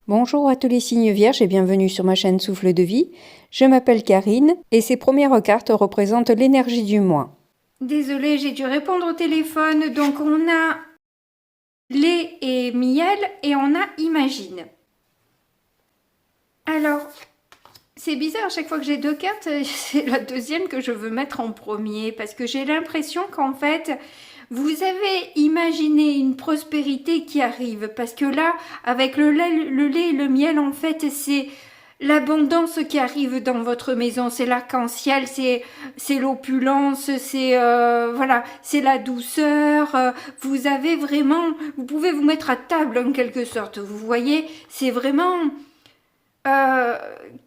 Bonjour à tous les signes vierges et bienvenue sur ma chaîne Souffle de vie. Je m'appelle Karine et ces premières cartes représentent l'énergie du mois. Désolée, j'ai dû répondre au téléphone. Donc on a lait et miel et on a imagine. Alors, c'est bizarre, à chaque fois que j'ai deux cartes, c'est la deuxième que je veux mettre en premier parce que j'ai l'impression qu'en fait, vous avez imaginé une prospérité qui arrive parce que là, avec le lait et le miel, en fait, c'est l'abondance qui arrive dans votre maison, c'est l'arc-en-ciel, c'est l'opulence, c'est voilà, c'est la douceur. Vous avez vraiment, vous pouvez vous mettre à table en quelque sorte. Vous voyez, c'est vraiment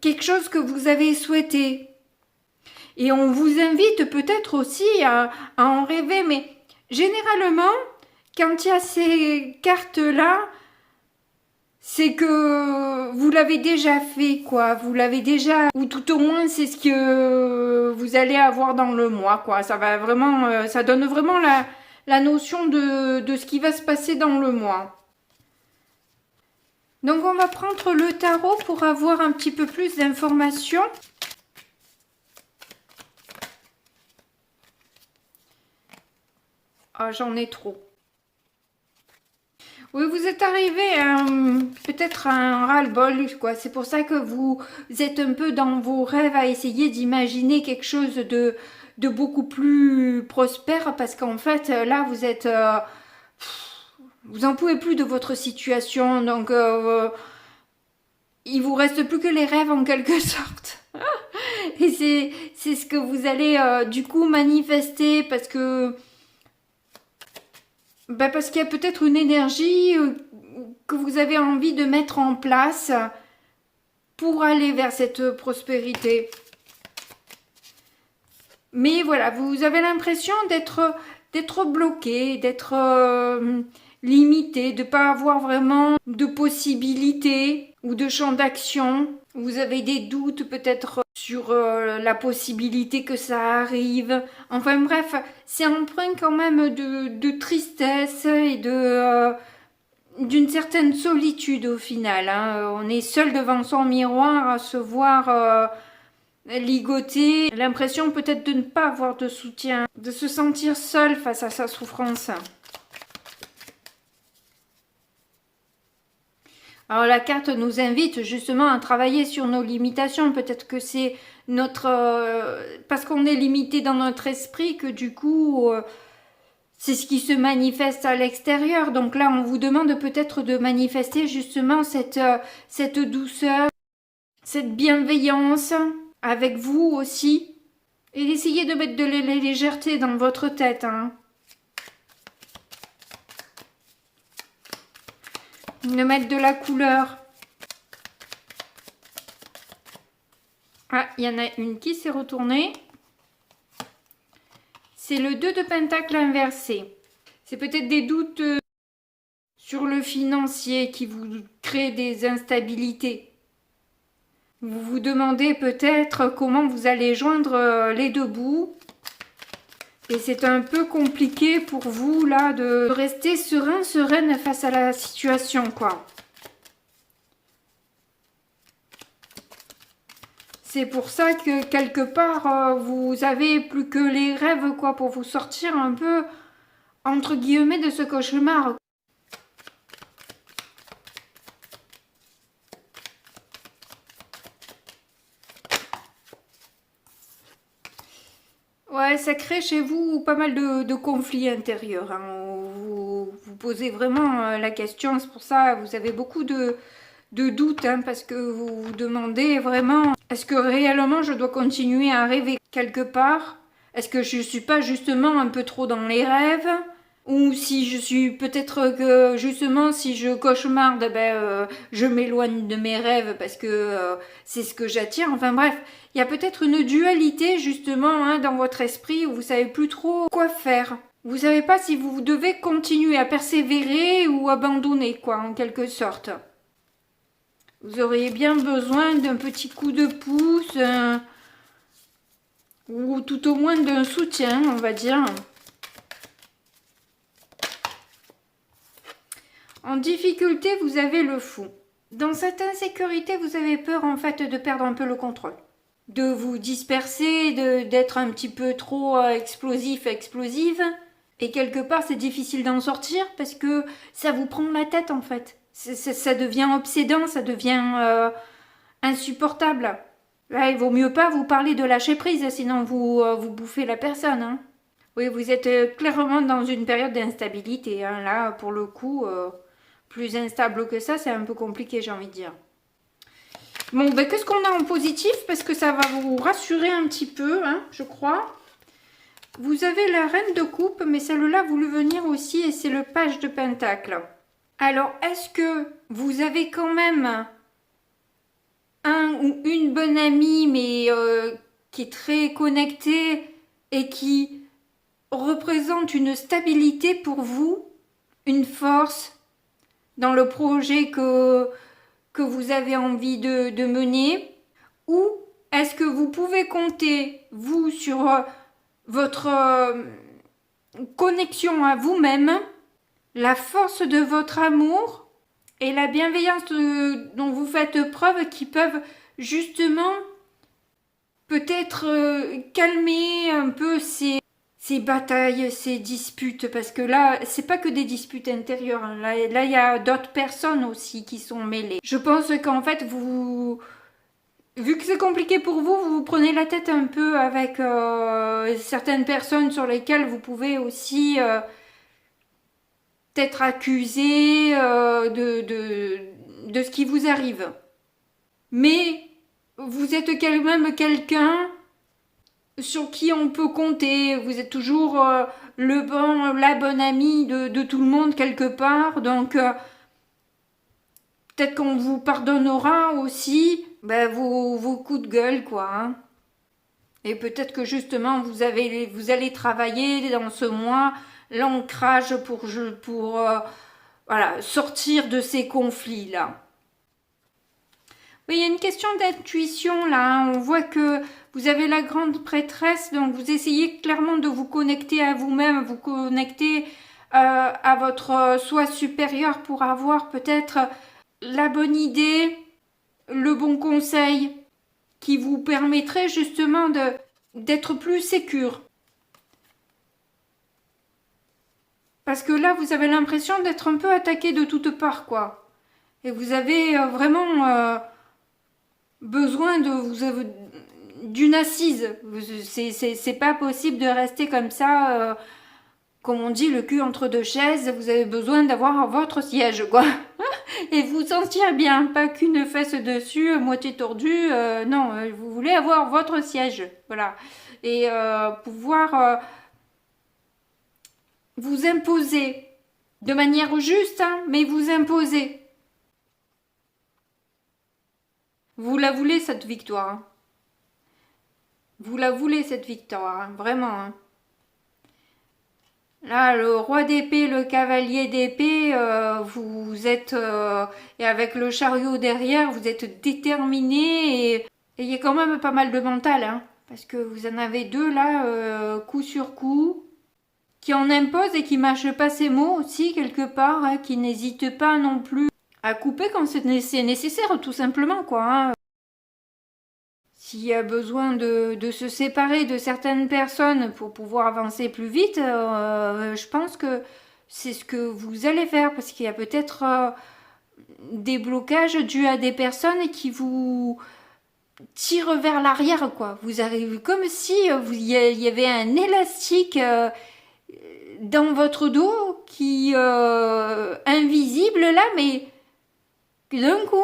quelque chose que vous avez souhaité. Et on vous invite peut-être aussi à en rêver, mais généralement, quand il y a ces cartes-là, c'est que vous l'avez déjà fait, quoi. Vous l'avez déjà, ou tout au moins c'est ce que vous allez avoir dans le mois, quoi. Ça va vraiment, ça donne vraiment la notion de ce qui va se passer dans le mois. Donc on va prendre le tarot pour avoir un petit peu plus d'informations. Ah, j'en ai trop. Oui, vous êtes arrivé peut-être à un ras-le-bol, quoi. C'est pour ça que vous êtes un peu dans vos rêves à essayer d'imaginer quelque chose de beaucoup plus prospère, parce qu'en fait, là, vous êtes... vous en pouvez plus de votre situation, donc il vous reste plus que les rêves en quelque sorte. Et c'est ce que vous allez du coup manifester, parce que parce qu'il y a peut-être une énergie que vous avez envie de mettre en place pour aller vers cette prospérité. Mais voilà, vous avez l'impression d'être bloqué, d'être limité, de ne pas avoir vraiment de possibilités ou de champ d'action. Vous avez des doutes peut-être sur la possibilité que ça arrive. Enfin bref, c'est empreint quand même de tristesse et d'une certaine solitude au final. Hein. On est seul devant son miroir à se voir ligoté. L'impression peut-être de ne pas avoir de soutien, de se sentir seul face à sa souffrance. Alors la carte nous invite justement à travailler sur nos limitations. Peut-être que c'est notre... parce qu'on est limité dans notre esprit que du coup... c'est ce qui se manifeste à l'extérieur. Donc là, on vous demande peut-être de manifester justement cette douceur, cette bienveillance avec vous aussi. Et d'essayer de mettre de la légèreté dans votre tête. Hein. De mettre de la couleur. Ah, il y en a une qui s'est retournée. C'est le 2 de pentacle inversé. C'est peut-être des doutes sur le financier qui vous créent des instabilités. Vous vous demandez peut-être comment vous allez joindre les deux bouts. Et c'est un peu compliqué pour vous là de rester sereine face à la situation, quoi. C'est pour ça que quelque part, vous avez plus que les rêves, quoi, pour vous sortir un peu, entre guillemets, de ce cauchemar. Ouais, ça crée chez vous pas mal de conflits intérieurs. Hein. Vous posez vraiment la question, c'est pour ça que vous avez beaucoup de doutes, hein, parce que vous vous demandez vraiment, est-ce que réellement je dois continuer à rêver quelque part? Est-ce que je ne suis pas justement un peu trop dans les rêves? Ou si je suis peut-être que justement si je cauchemarde, je m'éloigne de mes rêves parce que c'est ce que j'attire. Enfin bref, il y a peut-être une dualité justement hein, dans votre esprit où vous savez plus trop quoi faire. Vous savez pas si vous devez continuer à persévérer ou abandonner quoi en quelque sorte. Vous auriez bien besoin d'un petit coup de pouce ou tout au moins d'un soutien, on va dire. En difficulté, vous avez le fou. Dans cette insécurité, vous avez peur en fait de perdre un peu le contrôle, de vous disperser, d'être un petit peu trop explosif, explosive. Et quelque part, c'est difficile d'en sortir parce que ça vous prend la tête en fait. Ça devient obsédant, ça devient insupportable. Là, il vaut mieux pas vous parler de lâcher prise, sinon vous bouffez la personne. Hein. Oui, vous êtes clairement dans une période d'instabilité. Hein. Là, pour le coup, plus instable que ça, c'est un peu compliqué, j'ai envie de dire. Bon, ben, qu'est-ce qu'on a en positif? Parce que ça va vous rassurer un petit peu, hein, je crois. Vous avez la reine de coupe, mais celle-là voulu venir aussi, et c'est le page de pentacle. Alors, est-ce que vous avez quand même un ou une bonne amie, mais qui est très connectée et qui représente une stabilité pour vous, une force dans le projet que vous avez envie de mener? Ou est-ce que vous pouvez compter, vous, sur votre connexion à vous-même, la force de votre amour et la bienveillance dont vous faites preuve qui peuvent justement peut-être calmer un peu ces batailles, ces disputes, parce que là, c'est pas que des disputes intérieures, hein. Là, il y a d'autres personnes aussi qui sont mêlées. Je pense qu'en fait, vu que c'est compliqué pour vous, vous vous prenez la tête un peu avec certaines personnes sur lesquelles vous pouvez aussi être accusé de ce qui vous arrive. Mais vous êtes quand même quelqu'un sur qui on peut compter. Vous êtes toujours la bonne amie de tout le monde quelque part. Donc peut-être qu'on vous pardonnera aussi vos coups de gueule, quoi. Hein. Et peut-être que justement vous allez travailler dans ce mois l'ancrage pour voilà, sortir de ces conflits là. Oui, il y a une question d'intuition là. Hein. On voit que vous avez la grande prêtresse, donc vous essayez clairement de vous connecter à vous-même, vous connecter à votre soi supérieur pour avoir peut-être la bonne idée, le bon conseil qui vous permettrait justement d'être plus sécure. Parce que là, vous avez l'impression d'être un peu attaqué de toutes parts, quoi. Et vous avez vraiment besoin d'une assise. C'est pas possible de rester comme ça, comme on dit, le cul entre deux chaises. Vous avez besoin d'avoir votre siège, quoi. Et vous sentir bien, pas qu'une fesse dessus, moitié tordue. Non, vous voulez avoir votre siège, voilà. Et pouvoir vous imposer de manière juste, hein, mais vous imposer. Vous la voulez cette victoire. Hein. Vous la voulez cette victoire, hein, vraiment. Hein. Là, le roi d'épée, le cavalier d'épée, vous êtes... et avec le chariot derrière, vous êtes déterminé et il y a quand même pas mal de mental, hein, parce que vous en avez deux là, coup sur coup, qui en imposent et qui mâchent pas ses mots aussi quelque part, hein, qui n'hésitent pas non plus à couper quand c'est nécessaire, tout simplement, quoi. Hein. S'il y a besoin de se séparer de certaines personnes pour pouvoir avancer plus vite, je pense que c'est ce que vous allez faire parce qu'il y a peut-être des blocages dus à des personnes qui vous tirent vers l'arrière, quoi. Vous arrivez comme si il y avait un élastique dans votre dos qui invisible là, mais d'un coup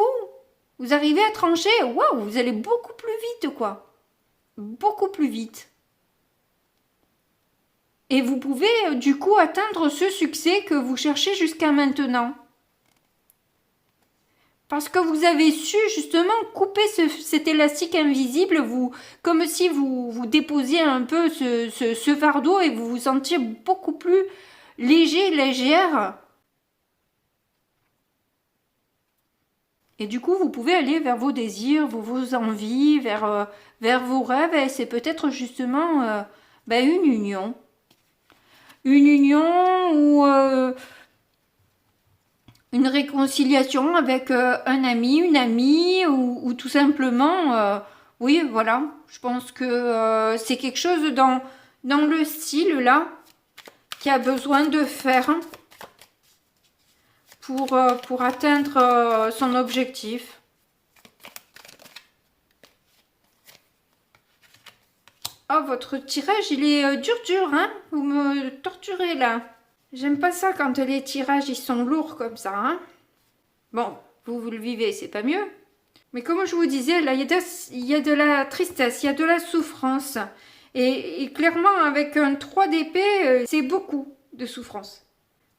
vous arrivez à trancher, waouh, vous allez beaucoup plus vite, quoi. Beaucoup plus vite. Et vous pouvez, du coup, atteindre ce succès que vous cherchez jusqu'à maintenant. Parce que vous avez su, justement, couper cet élastique invisible, comme si vous déposiez un peu ce fardeau et vous vous sentiez beaucoup plus léger, légère. Et du coup, vous pouvez aller vers vos désirs, vos envies, vers vos rêves. Et c'est peut-être justement une union. Une union ou une réconciliation avec un ami, une amie, ou tout simplement, oui, voilà, je pense que c'est quelque chose dans le style là, qui a besoin de faire pour atteindre son objectif. Oh, votre tirage, il est dur, hein? Vous me torturez, là. J'aime pas ça quand les tirages, ils sont lourds comme ça, hein? Bon, vous le vivez, c'est pas mieux. Mais comme je vous disais, là, il y a de la tristesse, il y a de la souffrance. Et clairement, avec un 3 d'épée, c'est beaucoup de souffrance.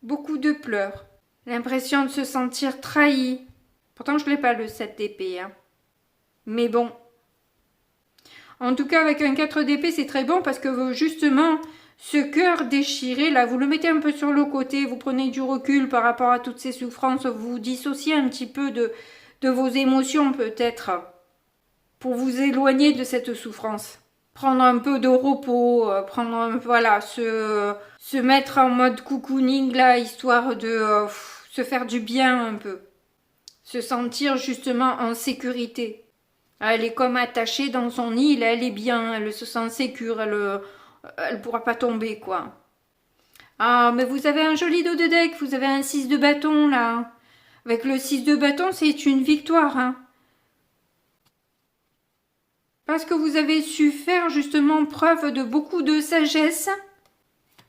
Beaucoup de pleurs. L'impression de se sentir trahi. Pourtant, je l'ai pas, le 7 d'épée, hein. Mais bon. En tout cas, avec un 4 d'épée, c'est très bon parce que justement, ce cœur déchiré, là, vous le mettez un peu sur le côté, vous prenez du recul par rapport à toutes ces souffrances, vous vous dissociez un petit peu de vos émotions peut-être, pour vous éloigner de cette souffrance. Prendre un peu de repos, voilà, se mettre en mode cocooning là, histoire de se faire du bien un peu. Se sentir justement en sécurité. Elle est comme attachée dans son île, elle est bien, elle se sent sécure, elle pourra pas tomber, quoi. Ah, mais vous avez un joli dos de deck, vous avez un 6 de bâton, là. Avec le 6 de bâton, c'est une victoire, hein. Parce que vous avez su faire, justement, preuve de beaucoup de sagesse.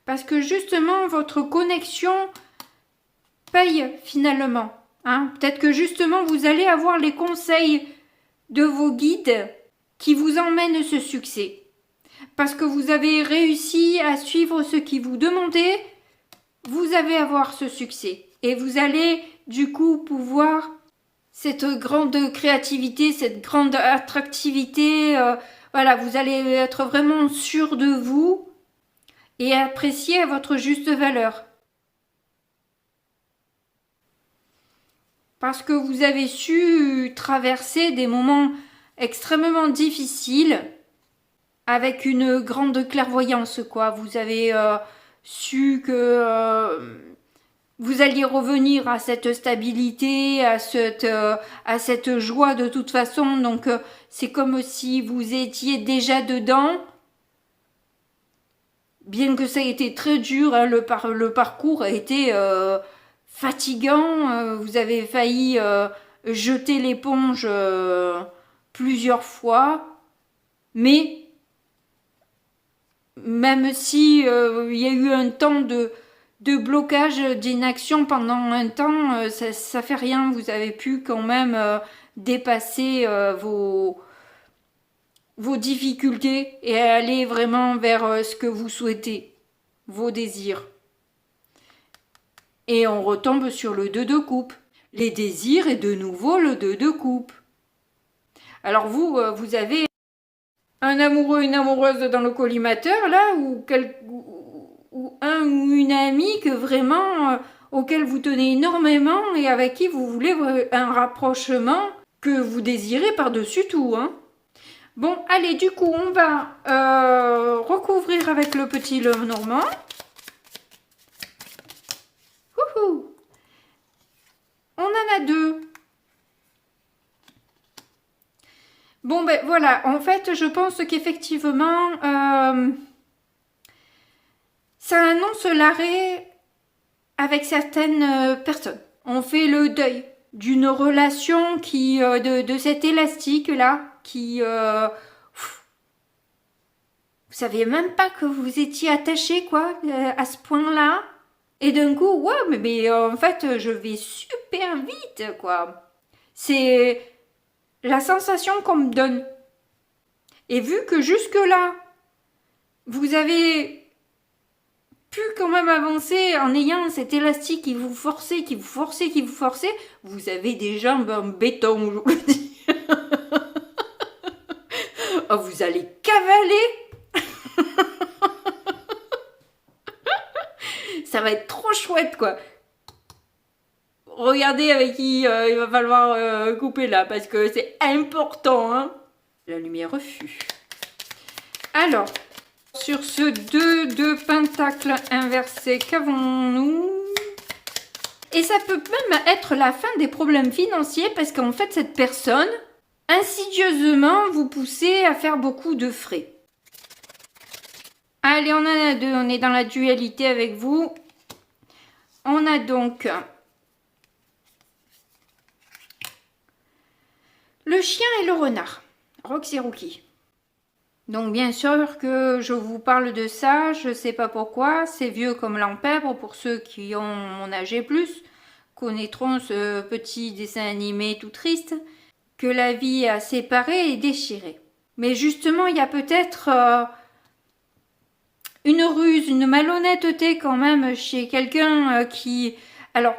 Parce que, justement, votre connexion paye, finalement. Hein. Peut-être que, justement, vous allez avoir les conseils de vos guides qui vous emmènent ce succès. Parce que vous avez réussi à suivre ce qui vous demandait, vous allez avoir ce succès. Et vous allez du coup pouvoir, cette grande créativité, cette grande attractivité, voilà, vous allez être vraiment sûr de vous et apprécier à votre juste valeur. Parce que vous avez su traverser des moments extrêmement difficiles avec une grande clairvoyance, quoi. Vous avez su que vous alliez revenir à cette stabilité, à cette joie de toute façon. Donc c'est comme si vous étiez déjà dedans. Bien que ça ait été très dur, hein, le parcours a été fatigant. Vous avez failli jeter l'éponge plusieurs fois. Mais même si il y a eu un temps de blocage, d'inaction pendant un temps, ça fait rien. Vous avez pu quand même dépasser vos difficultés et aller vraiment vers ce que vous souhaitez, vos désirs. Et on retombe sur le 2 de coupe. Les désirs et de nouveau le 2 de coupe. Alors vous avez un amoureux, une amoureuse dans le collimateur, là, ou un ou une amie que vraiment, auquel vous tenez énormément et avec qui vous voulez un rapprochement que vous désirez par-dessus tout, hein. Bon, allez, du coup, on va recouvrir avec le petit Lenormand. Wouhou! On en a 2. Bon, ben voilà, en fait, je pense qu'effectivement, ça annonce l'arrêt avec certaines personnes. On fait le deuil d'une relation qui, de cet élastique-là, qui... vous saviez même pas que vous étiez attaché, quoi, à ce point-là. Et d'un coup, ouais, mais en fait, je vais super vite, quoi. C'est la sensation qu'on me donne. Et vu que jusque-là, vous avez pu quand même avancer en ayant cet élastique qui vous forçait, vous avez des jambes en béton, je vous dis. Oh, vous allez cavaler. Ça va être trop chouette, quoi. Regardez avec qui il va falloir couper là, parce que c'est important, hein. La lumière refuse. Alors, sur ce 2 de pentacle inversé, qu'avons-nous? Et ça peut même être la fin des problèmes financiers parce qu'en fait, cette personne, insidieusement, vous poussez à faire beaucoup de frais. Allez, on en a deux, on est dans la dualité avec vous. On a donc le chien et le renard, Roxy Rookie. Donc bien sûr que je vous parle de ça, je sais pas pourquoi, c'est vieux comme l'empèbre, pour ceux qui ont mon âge et plus, connaîtront ce petit dessin animé tout triste, que la vie a séparé et déchiré. Mais justement, il y a peut-être une ruse, une malhonnêteté quand même chez quelqu'un qui... Alors,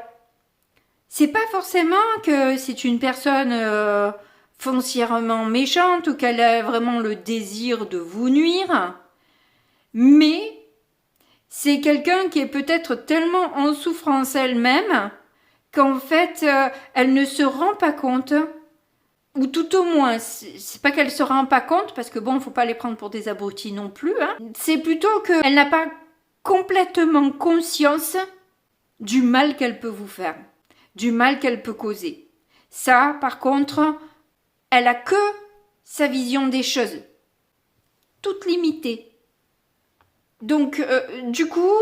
c'est pas forcément que c'est une personne... foncièrement méchante ou qu'elle a vraiment le désir de vous nuire, mais c'est quelqu'un qui est peut-être tellement en souffrance elle-même qu'en fait elle ne se rend pas compte, ou tout au moins c'est pas qu'elle se rend pas compte parce que bon, faut pas les prendre pour des abrutis non plus, hein. C'est plutôt qu'elle n'a pas complètement conscience du mal qu'elle peut vous faire, du mal qu'elle peut causer. Ça, par contre, elle a que sa vision des choses, toute limitée. Donc, du coup,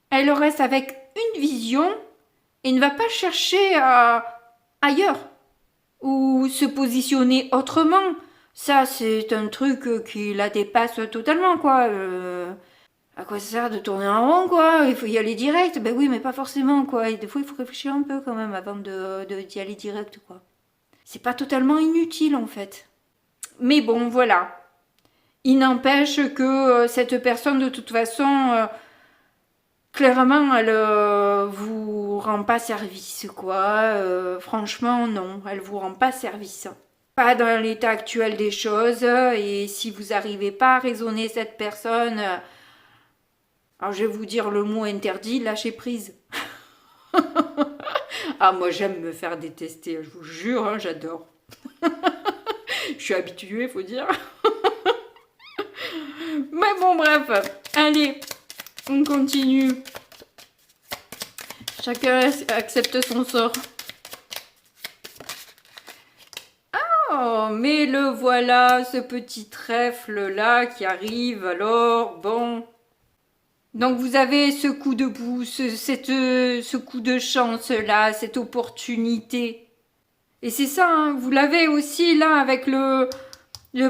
elle reste avec une vision et ne va pas chercher ailleurs ou se positionner autrement. Ça, c'est un truc qui la dépasse totalement, quoi. À quoi ça sert de tourner en rond, quoi? Il faut y aller direct. Ben oui, mais pas forcément, quoi. Et des fois, il faut réfléchir un peu quand même avant d'y aller direct, quoi. C'est pas totalement inutile, en fait. Mais bon, voilà. Il n'empêche que cette personne, de toute façon, clairement, elle vous rend pas service, quoi. Franchement, non, elle vous rend pas service. Pas dans l'état actuel des choses. Et si vous n'arrivez pas à raisonner cette personne, alors je vais vous dire le mot interdit, lâchez prise. Ah, moi, j'aime me faire détester, je vous jure, hein, j'adore. Je suis habituée, faut dire. Mais bon, bref. Allez, on continue. Chacun accepte son sort. Oh, mais le voilà, ce petit trèfle-là qui arrive, alors, bon. Donc vous avez ce coup de pouce, ce coup de chance-là, cette opportunité. Et c'est ça, hein, vous l'avez aussi là avec le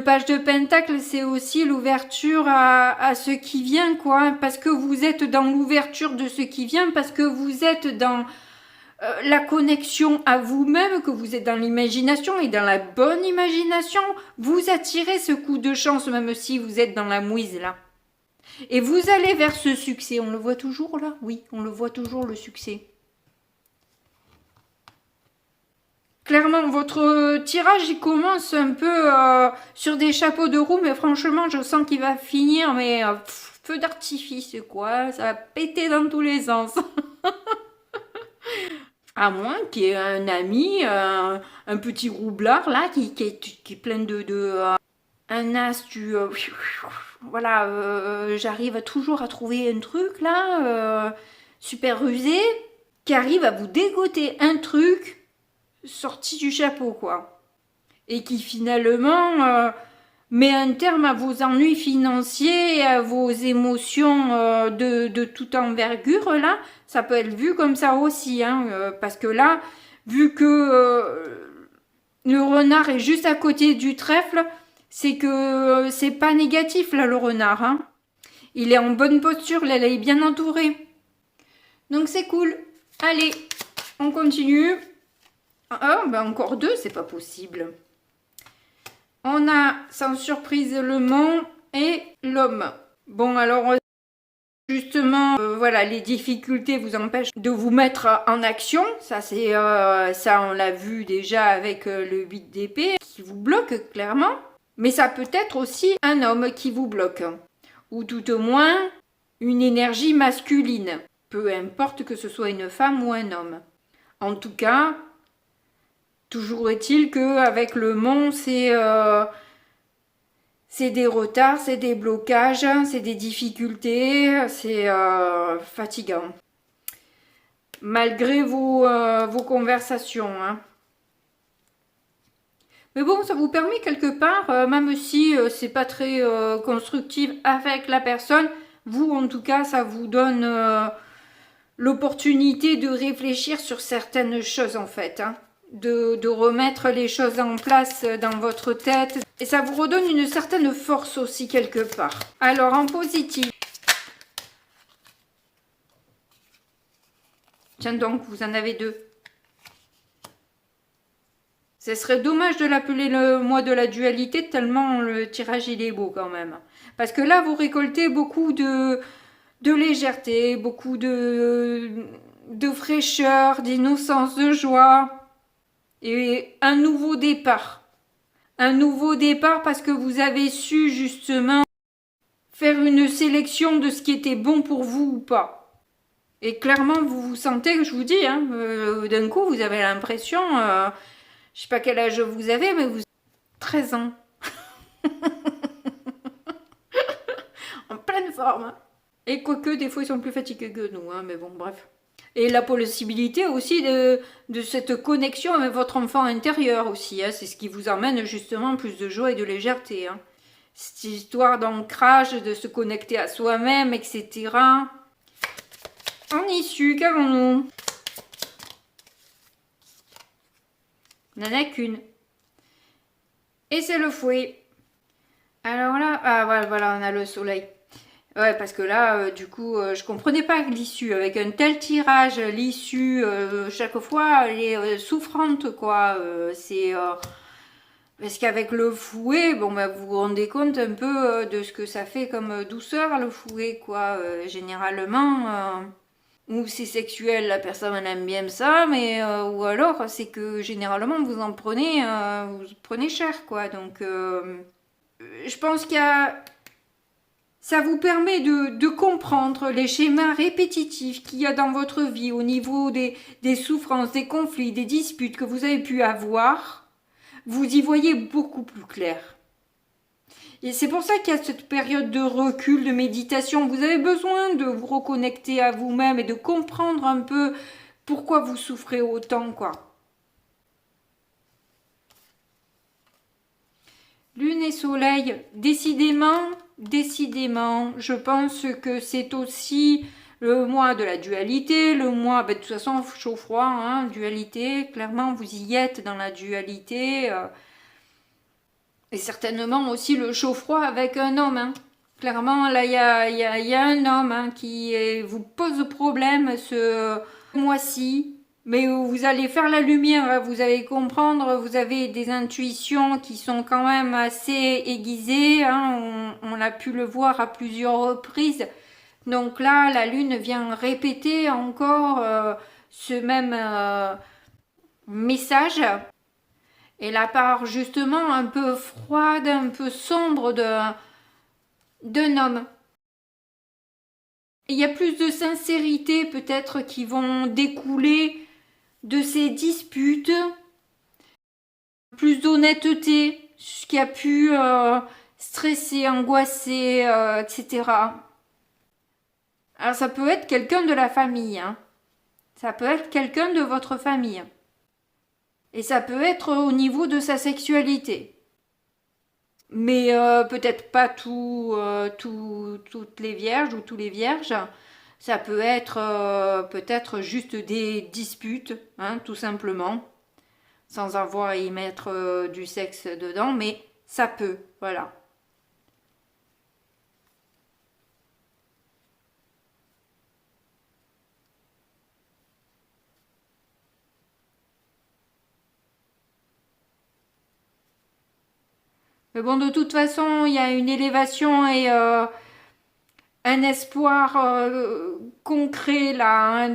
page de pentacle, c'est aussi l'ouverture à ce qui vient, quoi. Parce que vous êtes dans l'ouverture de ce qui vient, parce que vous êtes dans la connexion à vous-même, que vous êtes dans l'imagination et dans la bonne imagination. Vous attirez ce coup de chance, même si vous êtes dans la mouise, là. Et vous allez vers ce succès. On le voit toujours, là? Oui, on le voit toujours, le succès. Clairement, votre tirage, il commence un peu sur des chapeaux de roue, mais franchement, je sens qu'il va finir, mais feu d'artifice, quoi. Ça va péter dans tous les sens. À moins qu'il y ait un ami, un petit roublard, là, qui est plein de un as du... voilà, j'arrive toujours à trouver un truc, là, super rusé, qui arrive à vous dégoter un truc sorti du chapeau, quoi. Et qui finalement met un terme à vos ennuis financiers et à vos émotions de toute envergure, là. Ça peut être vu comme ça aussi, hein, parce que là, vu que le renard est juste à côté du trèfle, c'est que c'est pas négatif, là, le renard, hein. Il est en bonne posture, là, il est bien entouré. Donc c'est cool. Allez, on continue. Ah, ben encore deux, c'est pas possible. On a, sans surprise, le mont et l'homme. Bon, alors, justement, voilà, les difficultés vous empêchent de vous mettre en action. Ça, c'est, ça, on l'a vu déjà avec le 8 d'épée, qui vous bloque, clairement. Mais ça peut être aussi un homme qui vous bloque. Ou tout au moins, une énergie masculine. Peu importe que ce soit une femme ou un homme. En tout cas... Toujours est-il qu'avec le mont, c'est des retards, c'est des blocages, c'est des difficultés, c'est fatigant. malgré vos conversations. Hein. Mais bon, ça vous permet quelque part, même si c'est pas très constructif avec la personne, vous en tout cas, ça vous donne l'opportunité de réfléchir sur certaines choses en fait. Hein. De remettre les choses en place dans votre tête. Et ça vous redonne une certaine force aussi quelque part. Alors en positif. Tiens donc, vous en avez deux. Ce serait dommage de l'appeler le mois de la dualité, tellement le tirage il est beau quand même. Parce que là, vous récoltez beaucoup de légèreté, beaucoup de fraîcheur, d'innocence, de joie. Et un nouveau départ. Un nouveau départ parce que vous avez su justement faire une sélection de ce qui était bon pour vous ou pas. Et clairement, vous vous sentez, je vous dis, hein, d'un coup, vous avez l'impression, je sais pas quel âge vous avez, mais vous avez 13 ans. En pleine forme. Et quoique, des fois, ils sont plus fatigués que nous, hein, mais bon, bref. Et la possibilité aussi de cette connexion avec votre enfant intérieur aussi. Hein, c'est ce qui vous amène justement plus de joie et de légèreté. Hein. Cette histoire d'ancrage, de se connecter à soi-même, etc. En issue, qu'avons-nous? On n'en a qu'une. Et c'est le fouet. Alors là, ah voilà, on a le soleil. Ouais, parce que là, du coup, je comprenais pas l'issue. Avec un tel tirage, l'issue, chaque fois, elle est souffrante, quoi. Parce qu'avec le fouet, bon, bah, vous vous rendez compte un peu de ce que ça fait comme douceur, le fouet, quoi. Généralement, ou c'est sexuel, la personne elle aime bien ça, mais ou alors, c'est que généralement, vous prenez cher, quoi. Donc, je pense qu'il y a... Ça vous permet de comprendre les schémas répétitifs qu'il y a dans votre vie au niveau des souffrances, des conflits, des disputes que vous avez pu avoir. Vous y voyez beaucoup plus clair. Et c'est pour ça qu'il y a cette période de recul, de méditation. Vous avez besoin de vous reconnecter à vous-même et de comprendre un peu pourquoi vous souffrez autant, quoi. Lune et soleil, décidément, je pense que c'est aussi le mois de la dualité, le mois, de toute façon, chaud-froid, hein, dualité, clairement, vous y êtes dans la dualité, et certainement aussi le chaud-froid avec un homme, hein. Clairement, là, il y a un homme hein, qui vous pose problème ce mois-ci. Mais vous allez faire la lumière, vous allez comprendre, vous avez des intuitions qui sont quand même assez aiguisées, hein, on a pu le voir à plusieurs reprises. Donc là, la lune vient répéter encore ce même message. Et la part justement un peu froide, un peu sombre d'un homme. Il y a plus de sincérité peut-être qui vont découler de ces disputes, plus d'honnêteté, ce qui a pu stresser, angoisser, etc. Alors ça peut être quelqu'un de la famille, hein. Ça peut être quelqu'un de votre famille. Et ça peut être au niveau de sa sexualité. Mais peut-être pas toutes les vierges ou tous les vierges. Ça peut être peut-être juste des disputes, hein, tout simplement, sans avoir à y mettre du sexe dedans, mais ça peut, voilà. Mais bon, de toute façon, il y a une élévation et un espoir concret là, hein,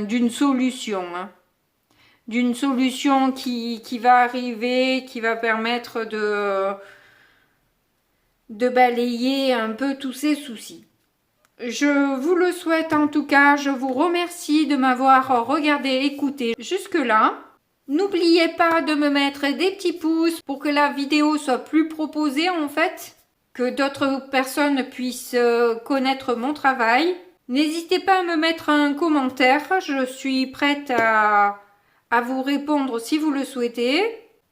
d'une solution. Hein. D'une solution qui va arriver, qui va permettre de balayer un peu tous ces soucis. Je vous le souhaite en tout cas, je vous remercie de m'avoir regardé, écouté jusque-là. N'oubliez pas de me mettre des petits pouces pour que la vidéo soit plus proposée en fait, que d'autres personnes puissent connaître mon travail. N'hésitez pas à me mettre un commentaire, je suis prête à vous répondre si vous le souhaitez.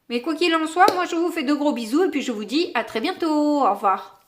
Mais quoi qu'il en soit, moi je vous fais de gros bisous et puis je vous dis à très bientôt. Au revoir.